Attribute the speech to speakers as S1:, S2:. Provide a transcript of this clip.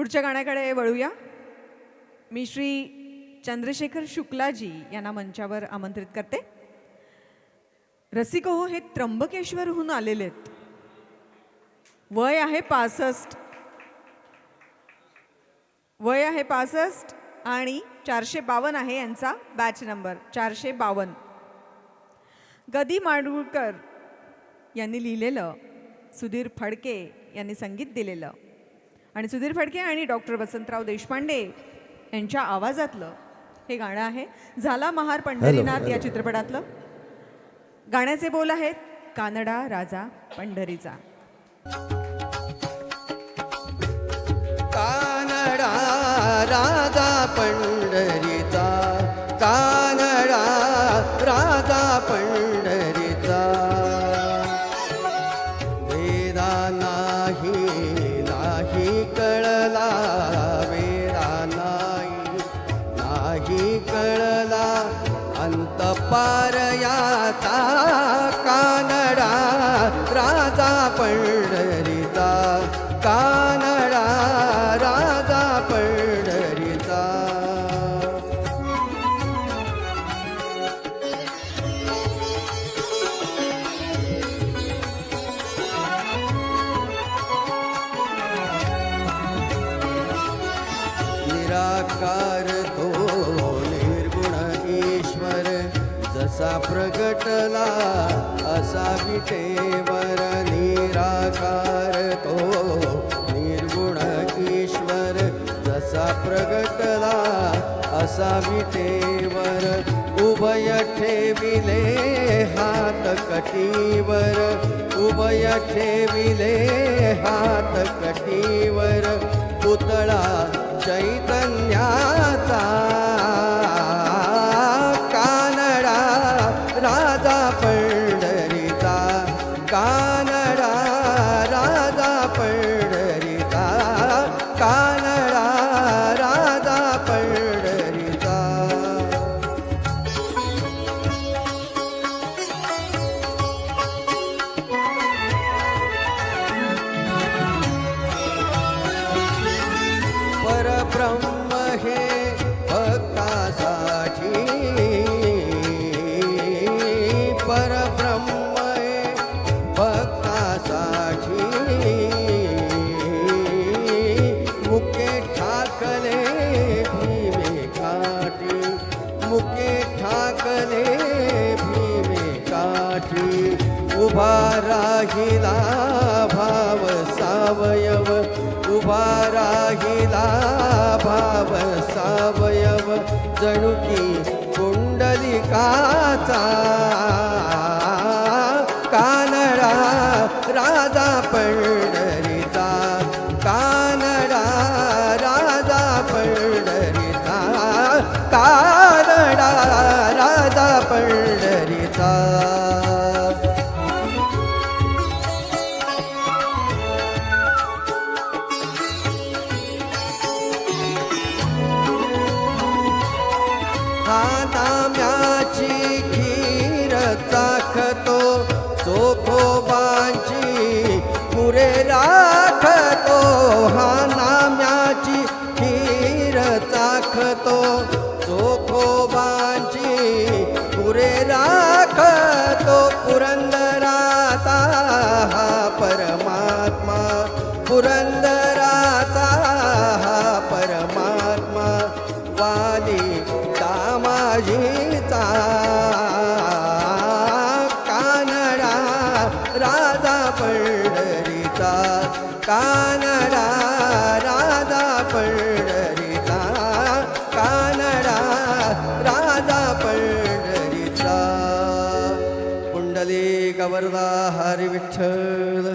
S1: पुढच्या गाण्याकडे वळूया. मी श्री चंद्रशेखर शुक्लाजी यांना मंचावर आमंत्रित करते. रसिक हो, हे त्र्यंबकेश्वरहून आलेले आहेत. वय आहे 65, वय आहे 65 आणि 452 आहे यांचा बॅच नंबर 452. गदी माडगूळकर यांनी लिहिलेलं, सुधीर फडके यांनी संगीत दिलेलं आणि सुधीर फडके आणि डॉक्टर वसंतराव देशपांडे यांच्या आवाजातलं हे गाणं आहे. झाला महार पंढरीनाथ या चित्रपटातलं. गाण्याचे बोल आहेत कानडा राजा पंढरीचा.
S2: कानडा राजा पंढरीचा, कानडा राजा पंढरीचा. वेदा नाही नाही कळला, वेदा नाही कळला अंत पार याचा. कानडा राजा पंढरीचा, कानडा राजा पंढरीचा. निराकार तो निर्गुण ईश्वर, जसा प्रगटला असा विटेवर. निराकार तो निर्गुण ईश्वर, जसा प्रगटला असा विटेवर. उभय ठेविले हात कटीवर, उभय ठेविले हात कटीवर. पुतळा चैतन्याचा, कानडा राजा पंढरीचा, कानडा राजा पंढरीचा, कानडा राजा पंढरीचा. परब्रह्म हे भक्तासाठी, परब्रह्म हे भक्तासाठी. मुके ठाकले भीमे काठी, मुके ठाकले भीमे काठी. उभा राहिला भाव सावयव, उभा राहिला भाव सावयव. जणू की कुंडलिकाचा. कानडा राजा पंढरीचा, कानडा राजा पंढरीचा, कानडा राजा पंढरीचा. हा नाम्याची खीर चाखतो, चोखोबांची मुरे राखतो. हा नाम्याची खीर चाखतो, चोखोबांची मुरे राखतो. पुरंदराचा हा परमात्मा, पुरंदराचा हा परमात्मा. वाली दामाजीचा, कानडा राजा पंढरीचा, कानडा राजा पंढरीचा, कानडा राजा पंढरीचा. पुंडलिक वरदा हरी विठ्ठल.